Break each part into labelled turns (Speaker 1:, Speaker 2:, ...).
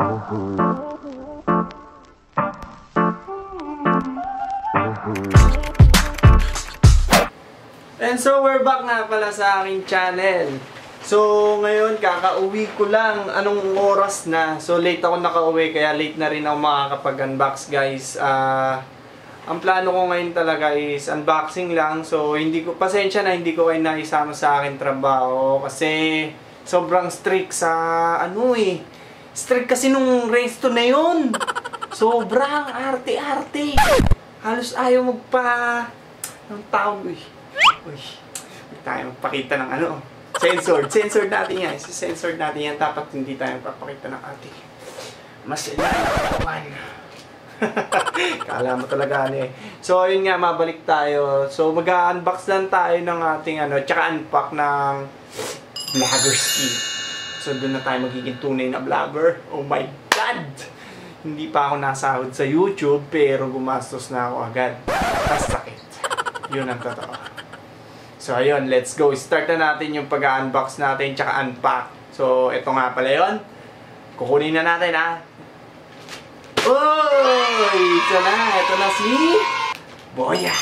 Speaker 1: And so we're back na pala sa aking channel. So ngayon kakauwi ko lang. Anong oras na? So late ako nakauwi kaya late na rin ako makakapag-unbox guys. Ang plano ko ngayon talaga is unboxing lang. So hindi ko, pasensya na hindi ko kayo naisama sa akin trabaho kasi sobrang strict sa strict kasi nung resto na yun. Sobrang arte-arte. Halos ayaw ng tawag eh. Uy, hindi tayo magpakita ng censored natin yan. Censored natin yan. Dapat hindi tayo magpapakita ng ating mas ilawan. Kala mo talaga So, yun nga, mabalik tayo. So, mag-unbox lang tayo ng ating tsaka unpack ng vlogger ski. So, doon na tayo magiging tunay na vlogger. Oh my God! Hindi pa ako nasahod sa YouTube, pero gumastos na ako agad. Tapos sakit. Yun ang totoo. So, ayun, let's go. Start na natin yung pag-unbox natin, tsaka unpack. So, ito nga pala yun. Kukunin na natin, Oy! Ito na si Boya.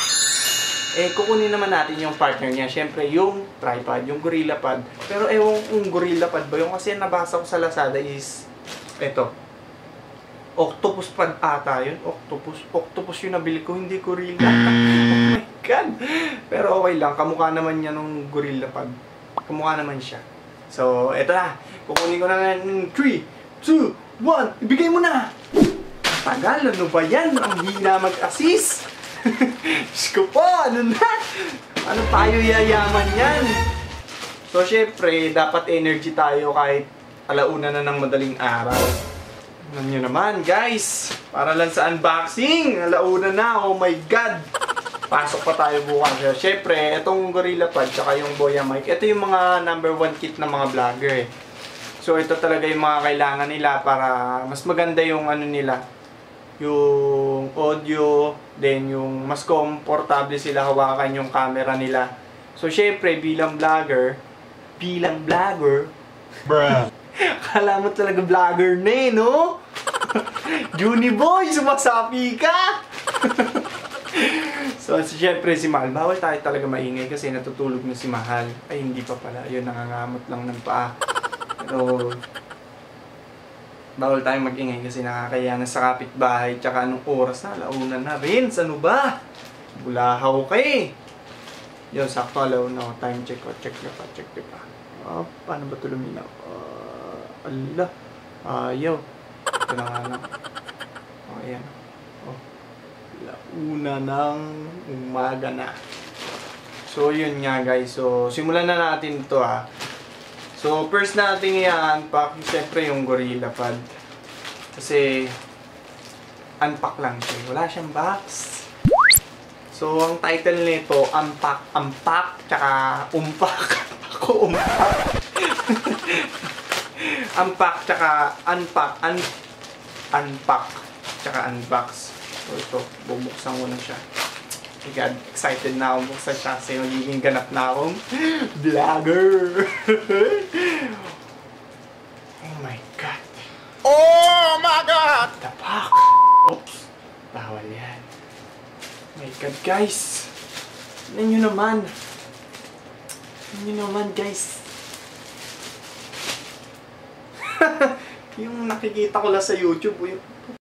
Speaker 1: Kukunin naman natin yung partner niya. Siyempre, yung tripod, yung GorillaPod. Pero ewan kung GorillaPod ba yung kasi nabasa ko sa Lazada is ito. Octopus pad ata yun. Octopus yung nabili ko, hindi Gorilla. Oh my God! Pero okay lang, kamukha naman niya nung GorillaPod. Kamukha naman siya. So, eto na. Kukunin ko na ng 3, 2, 1. Ibigay mo na! Tagal, ano ba yan? Ang hina mag-assist. Diyos ko po, ano na? Ano tayo yayaman yan? So, syempre, dapat energy tayo kahit alauna na ng madaling araw. Alam nyo naman, guys. Para lang sa unboxing. Alauna na, oh my God. Pasok pa tayo bukas. Syempre, itong GorillaPod, tsaka yung Boya mic. Ito yung mga #1 kit ng mga vlogger. So, ito talaga yung mga kailangan nila para mas maganda yung nila. Yung audio, then yung mas komportable sila hawakan yung camera nila. So, syempre, bilang vlogger, bruh. Kala mo talaga vlogger na no? Juniboy, sumasapi ka! So, syempre, si Mahal, bawal tayo talaga maingay kasi natutulog na si Mahal. Ay, hindi pa pala. Yun, nangangamot lang ng paa. Pero, bawal tayong mag-ingay kasi nakakaya na sa kapitbahay. Tsaka anong oras na? Alauna na rin. Ano ba? Bulahaw ka eh. Yun, sakto alauna. Time check ko. Check pa. Paano ba ito luminaw? Ala. Ayaw. Ito na nga lang. Ayan. Alauna ng umaga na. So, yun nga guys. So, simulan na natin ito So, first natin i-unpack, siyempre yung GorillaPod. Kasi, unpack lang siya. Wala siyang box. So, ang title nito, unpack, tsaka umpak. Ako, umpak. Unpack, tsaka unpack, tsaka unbox. So, ito, bubuksan ko na siya. Oh my God, excited na akong buksan siya kasi magiging ganap na akong vlogger. Oh my God.
Speaker 2: Oh my God!
Speaker 1: Tapak! Oops. Bawal yan. Oh my God, guys. Tignan nyo naman. Guys. Yung nakikita ko lang sa YouTube,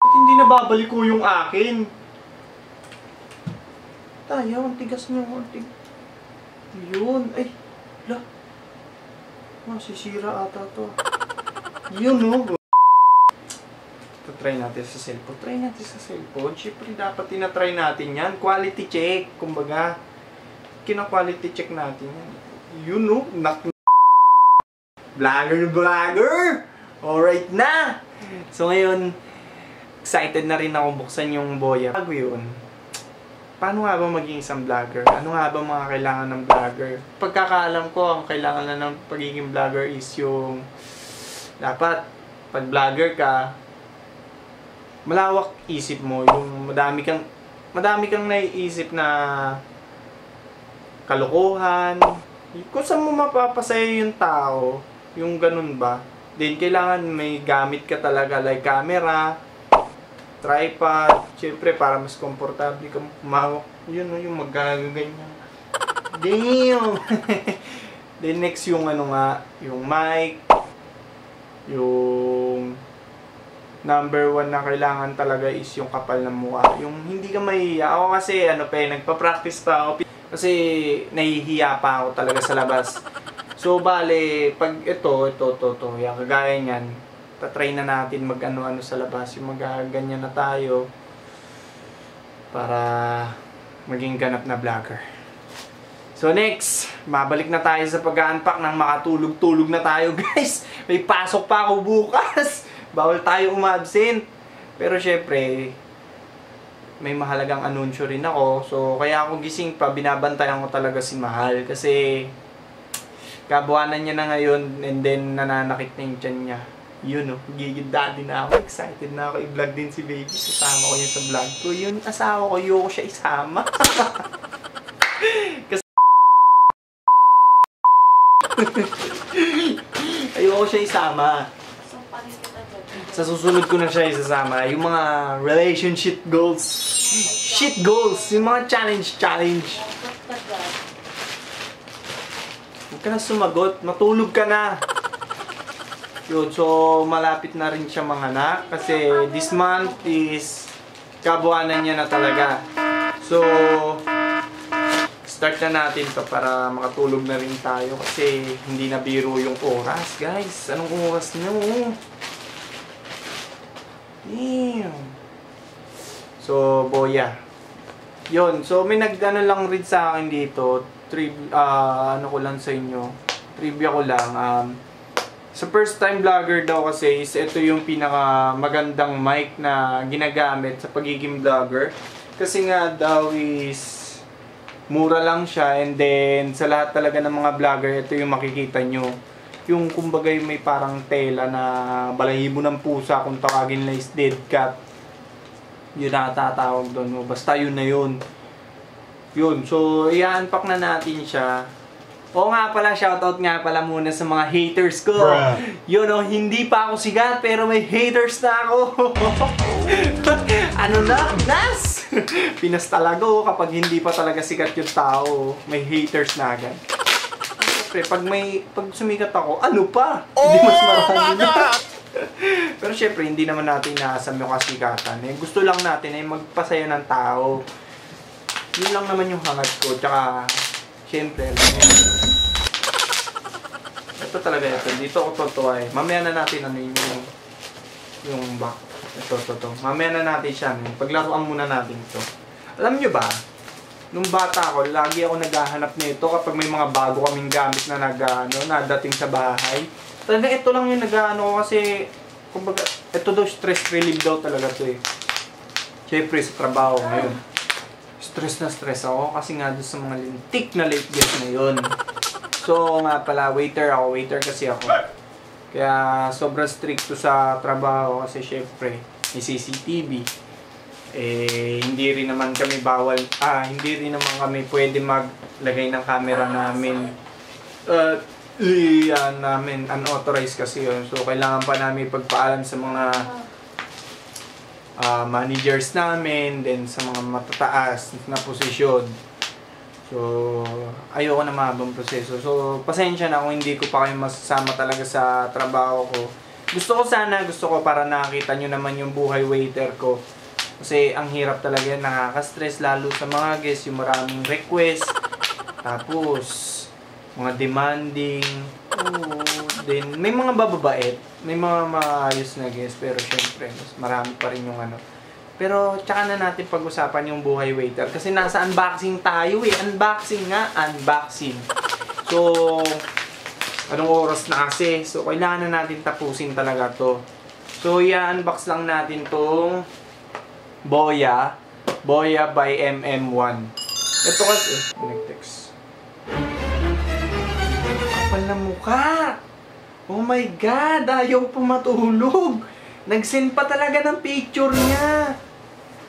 Speaker 1: hindi nababalik ko yung akin. Tayo, ang tigas niyo, Yun, ay, masisira ata to. Yun, Try natin sa cellphone. Siyempre, dapat tinatry natin yan. Quality check, kumbaga. Kina-quality check natin yan. Yun, Vlogger! Alright na! So, ngayon, excited na rin ako buksan yung Boya. Bago yun, paano nga ba maging isang vlogger? Ano nga ba mga kailangan ng vlogger? Pagkakaalam ko, ang kailangan na ng pagiging vlogger is yung dapat, pag vlogger ka, malawak isip mo. Yung madami kang naiisip na kalokohan. Kung saan mo mapapasaya yung tao, yung ganun ba? Then, kailangan may gamit ka talaga like camera, tripod, syempre para mas komportable ka humawak. Yun, no, yung magaganyan. Damn! Then, next yung ano nga, yung mic, yung number 1 na kailangan talaga is yung kapal ng mukha. Yung hindi ka mahihiya. Ako kasi, nagpa-practice pa ako. Kasi, nahihiya pa ako talaga sa labas. So, bale, pag ito, yan, kagaya niyan, tatry na natin mag-ano-ano sa labas. Yung mag-ganyan na tayo para maging ganap na vlogger. So, next, mabalik na tayo sa pag-unpack ng makatulog-tulog na tayo, guys. May pasok pa ako bukas. Bawal tayo umabsent. Pero syempre, may mahalagang anunsyo rin ako. So, kaya ako gising pa, binabantayan ko talaga si Mahal. Kasi, kabuanan niya na ngayon and then nananakit na yung tiyan niya. Yun o, gigil daddy na ako. Excited na ako i-vlog din si baby. Sasama ko yun sa vlog ko. Yun, asawa ko, ayoko siya isama. Kasi, ayoko siya isama. Sa susunod ko na siya isasama. Yung mga relationship goals. Shit goals. Yung mga challenge. Huwag ka na sumagot. Matulog ka na. Yun. So, malapit na rin siya manganak. Kasi this month is kabuanan niya na talaga. So, start na natin to para makatulog na rin tayo. Kasi hindi na biro yung oras. Guys, anong oras na? Damn. So, boya. Yun. So, may nag-ano lang rin sa akin dito. Ano ko lang sa inyo. Trivia ko lang. Sa first time vlogger daw kasi is ito yung pinaka magandang mic na ginagamit sa pagiging vlogger. Kasi nga daw is mura lang siya and then sa lahat talaga ng mga vlogger ito yung makikita nyo. Yung kumbaga may parang tela na balahibo ng pusa kung tawagin na is dead cat. Yun natatawag doon. Basta yun na yun. Yun. So, i-unpack na natin siya. Oo nga pala, shoutout nga pala muna sa mga haters ko. Yun o, hindi pa ako sigat pero may haters na ako. Ano na? Pinas! Pinas talaga o kapag hindi pa talaga sikat yung tao, may haters na agad. Pag sumikat ako, ano pa? Hindi mas marami na. Pero syempre, hindi naman natin inaasam yung kasikatan. Gusto lang natin ay magpasaya ng tao. Yun lang naman yung hangad ko. Tsaka, syempre, ito talaga ito. Dito ako totoo eh. Mamaya na natin ano yung back. Ito. Mamaya na natin siya. Paglaruan muna natin ito. Alam nyo ba? Nung bata ako, lagi ako naghahanap nito kapag may mga bago kaming gamit na nadating sa bahay. Talaga ito lang yung nag-ano kasi kumbaga, ito daw stress relief daw talaga to eh. Siyempre sa trabaho ngayon. Stress ako kasi nga doon sa mga lintik na late guest na yun. So nga pala, waiter kasi ako. Kaya sobrang stricto sa trabaho kasi syempre may CCTV. Hindi rin naman kami hindi rin naman kami pwede maglagay ng camera namin unauthorized kasi yun. So kailangan pa namin pagpaalam sa mga managers namin, then sa mga matataas na posisyon. So ayoko na mahabang proseso. So pasensya na kung hindi ko pa kayo masasama talaga sa trabaho ko. Gusto ko para nakita nyo naman yung buhay waiter ko. Kasi ang hirap talaga yan, nakaka-stress lalo sa mga guests, yung maraming request, tapos mga demanding, then may mga bababait, may mga maayos na guests, pero syempre, mas marami pa rin yung ano. Pero tsaka na natin pag-usapan yung buhay waiter, kasi nasa unboxing tayo eh, unboxing. So, anong oras na kasi, so kailangan na natin tapusin talaga to. So, i-unbox lang natin tong Boya by MM1. Ito kasi, nag-text. Kapal na mukha! Oh my God! Ayaw pa matulog! Nag-send pa talaga ng picture niya!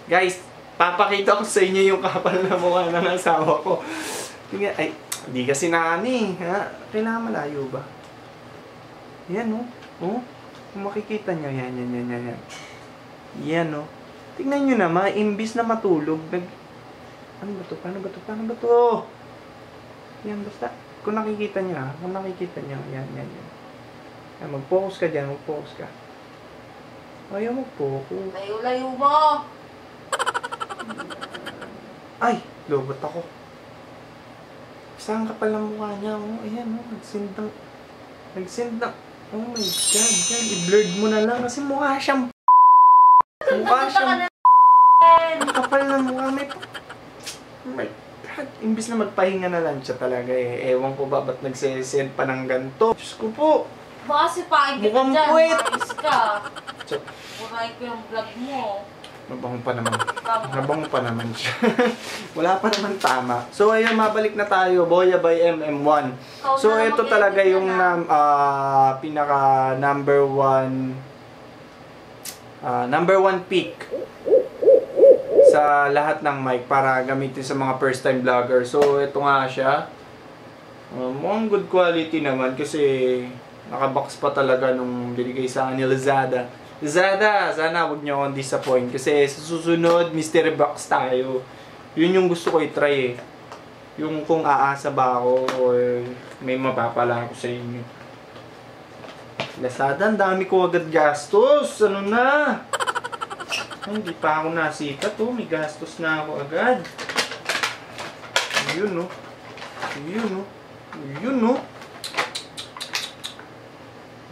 Speaker 1: Guys, papakita ko sa inyo yung kapal na mukha ng asawa ko. Ay, di kasi nani, ha? Kailangan malayo ba? Yan, oh. Oh, kung makikita nyo, yan. Yan, oh. Tingnan nyo naman, imbis na matulog, ano ba to? Paano ba to? Yan, basta. Kung nakikita nyo, yan. Yan, mag-focus ka dyan, mag-focus ka. Ayaw mag-focus.
Speaker 3: Layo-layo mo!
Speaker 1: Ay, lobot ako. Saan ka pala mukha niya? Oh, ayan, oh, nagsend ng, oh my God, yan, i-blurred mo na lang kasi mukha siyang ang kapal ng mukha, oh my God, imbis na magpahinga na lang siya talaga eh. Ewan ko ba, ba't nagsesend pa ng ganito? Diyos ko po.
Speaker 3: Baka si Pangit ka
Speaker 1: Mukhang
Speaker 3: dyan,
Speaker 1: puwet.
Speaker 3: maayos ka.
Speaker 1: So,
Speaker 3: Buray ko yung vlog mo.
Speaker 1: Nabango pa naman.
Speaker 3: Tama.
Speaker 1: Nabango pa naman siya. Wala pa naman tama. So, ayun, mabalik na tayo. Boya by MM1. So, ito talaga yung pinaka number one pick sa lahat ng mic para gamitin sa mga first time vlogger. So, ito nga siya. Mukhang good quality naman kasi nakabox pa talaga nung binigay sa akin ni Lazada. Lazada, sana huwag niyo akong disappoint kasi sa susunod, mystery box tayo. Yun yung gusto ko i-try eh. Yung kung aasa ba ako or may mapapala ako sa inyo. Lazada, ang dami ko agad gastos. Ano na? Ay, hindi pa ako nasikat oh. May gastos na ako agad. Yun oh. Yun oh.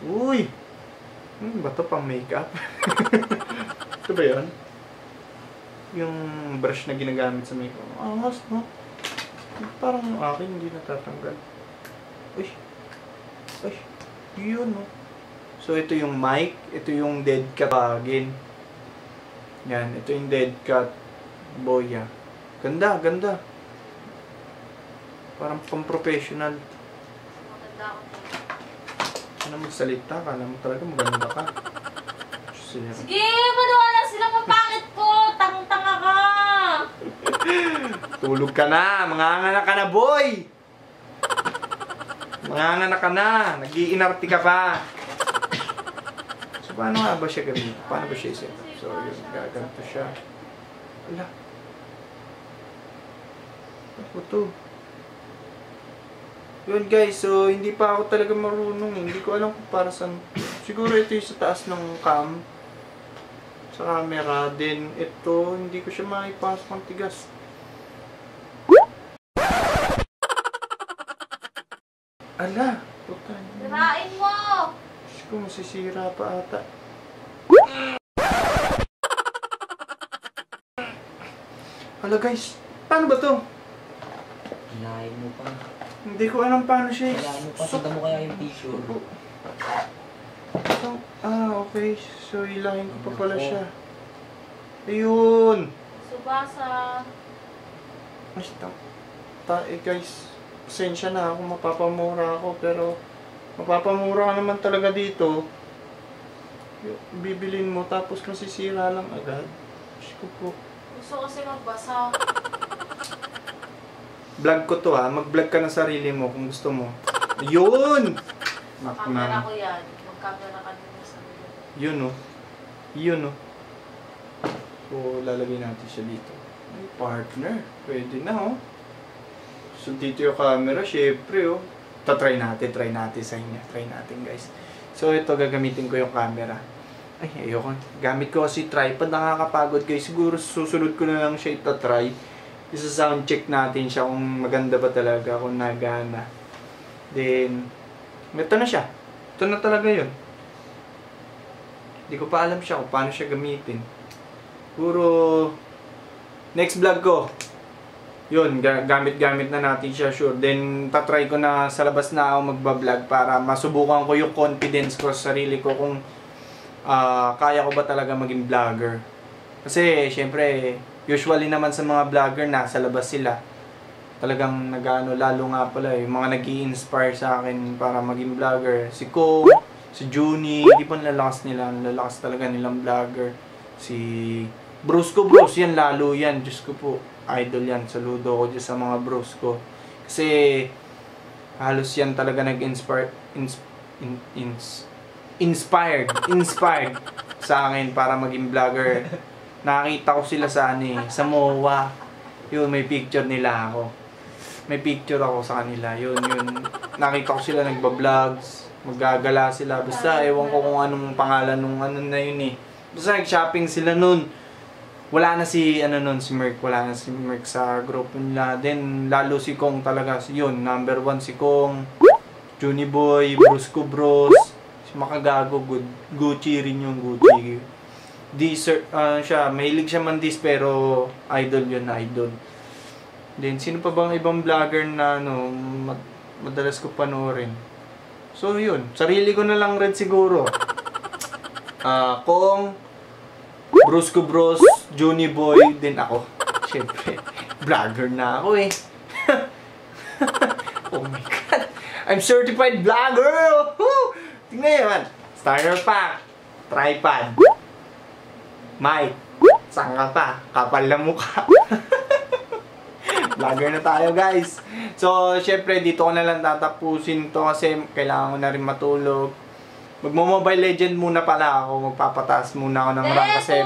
Speaker 1: Uy! Ano ba ito? Pang makeup? Ito ba yun? Yung brush na ginagamit sa makeup. Angas, no? Parang akin hindi natatanggal. Uy! Yun, no? So, ito yung mic. Ito yung dead cat bagin. Yan. Ito yung dead cat boya. Ganda. Parang pang-professional.
Speaker 3: Maganda ako.
Speaker 1: Ano magsalita ka? Alam mo talaga maganda ka. Sira.
Speaker 3: Sige, maniwala sila mapangit ko. Tang-tanga ka.
Speaker 1: Tulog ka na! Manganganak ka na, boy! Manganganak ka na! Nag-iinarti ka pa! So, paano nga ba siya gawin? Paano ba siya isip? So, yun. Gaganto siya. Ala. Ano to? Yun guys, so hindi pa ako talaga marunong. Hindi ko alam kung para saan. Siguro ito yung sa taas ng cam. Sa camera. Then ito, hindi ko siya maipasok ang tigas. Ala! Puta.
Speaker 3: Sirain mo.
Speaker 1: Diyos ko, masisira pa ata. Ala guys, paano ba to?
Speaker 4: Hinahin mo pa.
Speaker 1: Hindi ko alam paano siya.
Speaker 4: Hinahin mo pa. Sundan mo kaya yung tissue.
Speaker 1: So, okay. So, ilahin ko pa pala siya. Ayun!
Speaker 3: Subasa.
Speaker 1: Guys, pasensya na ako. Mapapamura ako. Pero, mapapamura ka naman talaga dito. Bibilin mo. Tapos, masisira lang agad. Diyos ko po.
Speaker 3: Gusto kasi magbasa.
Speaker 1: Vlog ko to ha. Mag-vlog ka ng sarili mo kung gusto mo. Ayun!
Speaker 3: Camera ko yan. Mag-camera ka din sa video.
Speaker 1: Yun oh. So, lalagay natin siya dito. Ay, partner. Pwede na oh. So, dito yung camera. Syempre oh. Try natin sa inyo. Try natin guys. So, ito gagamitin ko yung camera. Ay, ayoko. Gamit ko kasi tripod. Nakakapagod guys. Siguro susunod ko na lang siya ita-try. Isa-sound check natin siya kung maganda ba talaga, kung nagana. Then, ito na siya. Ito na talaga yun. Hindi ko pa alam siya kung paano siya gamitin. Puro next vlog ko. Yun, gamit-gamit na natin siya, sure. Then, tatry ko na sa labas na ako magbablog para masubukan ko yung confidence ko sa sarili ko kung kaya ko ba talaga maging vlogger. Kasi, syempre, usually naman sa mga vlogger, nasa labas sila. Talagang nag-ano, lalo nga pala yung mga nag-i-inspire sa akin para maging vlogger. Si Ko, si Junie, di ba lalakas nila? Lalakas talaga nilang vlogger. Si Bruce yan, lalo yan. Diyos ko po, idol yan. Saludo ko dyan sa mga bros ko. Kasi, halos yan talaga nag-inspire, inspired sa akin para maging vlogger. Nakita ko sila sa sa MOA. Yun, may picture nila ako. May picture ako sa kanila. Yun. Nakita ko sila nagba-vlogs. Magagala sila. Basta, ewan ko kung anong pangalan nung ano na yun eh. Basta nag-shopping sila nun. Wala na si Merc. Wala na si Merc sa group nila. Then, lalo si Kong talaga. Yun, number 1 si Kong. Juni Boy, Brusco Bros. Si Makagago, Gucci rin yung Gucci. Siya, mahilig siya mandis pero idol yun, idol. Then, sino pa bang ibang vlogger na madalas ko panoorin? So, yun. Sarili ko na lang rin siguro. Kong, Brusco Bros, Juni Boy, din ako. Siyempre, vlogger na ako eh. Oh my God. I'm certified vlogger! Woo! Tingnan yan. Starter pack. Tripod. Mic. Saan ka pa? Kapal na mukha. Vlogger na tayo guys. So, syempre dito ko na lang tatapusin to kasi kailangan ko na rin matulog. Magmo-Mobile Legend muna pala ako. Magpapataas muna ako ng rank kasi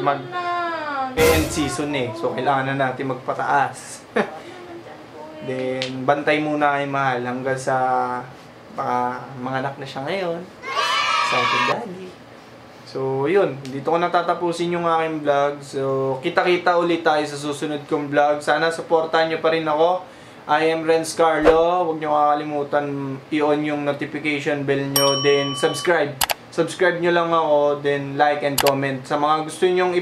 Speaker 1: end season eh. So, kailangan na natin magpataas. Then, bantay muna kay Mahal hanggang sa mga anak na siya ngayon. Excited daddy. So, yun. Dito ko natatapusin yung aking vlog. So, kita-kita ulit tayo sa susunod kong vlog. Sana supportahan nyo pa rin ako. I am Renz Carlo. Huwag nyo kakalimutan i-on yung notification bell nyo. Then, subscribe. Subscribe nyo lang ako. Then, like and comment. Sa mga gusto nyong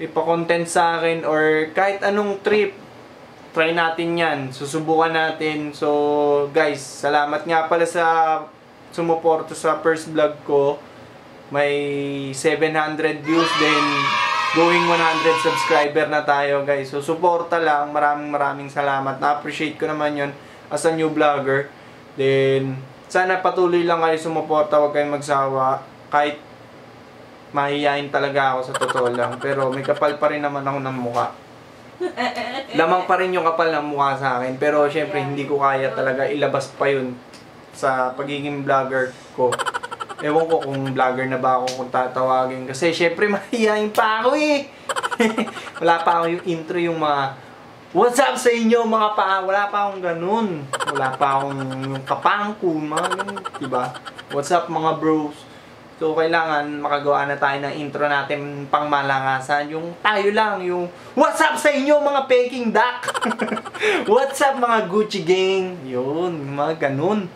Speaker 1: ipa-content sa akin or kahit anong trip, try natin yan. Susubukan natin. So, guys, salamat nga pala sa sumuporto sa first vlog ko. May 700 views, then going 100 subscriber na tayo, guys. So, suporta lang. Maraming salamat. Na-appreciate ko naman yun as a new vlogger. Then, sana patuloy lang kayo sumuporta. Huwag kayong magsawa. Kahit mahihayin talaga ako sa totoo lang. Pero may kapal pa rin naman ako ng mukha. Lamang pa rin yung kapal ng mukha sa akin. Pero, syempre, hindi ko kaya talaga ilabas pa yun sa pagiging vlogger ko. Ewan ko kung vlogger na ba ako kung tatawagin. Kasi syempre mahihayin pa ako eh. Wala pa ako yung intro, yung mga what's up sa inyo mga pa. Wala pa akong ganun. Wala pa akong yung kapangko, mga ganun. Diba? What's up mga bros. So kailangan makagawa na tayo ng intro natin pang malangasan. Yung tayo lang, yung what's up sa inyo mga Peking duck. What's up mga Gucci gang. Yun, mga ganun.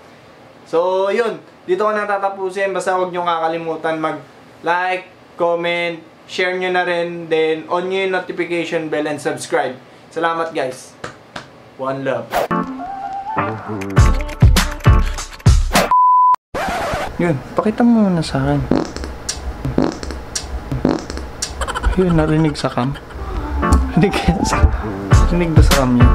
Speaker 1: So yun. Dito ko natatapusin. Basta huwag nyo kakalimutan mag-like, comment, share nyo na rin. Then, on nyo yung notification bell and subscribe. Salamat guys. One love. Yun, pakita mo muna sa akin. Yun, narinig sa cam. Narinig ba sa cam yun?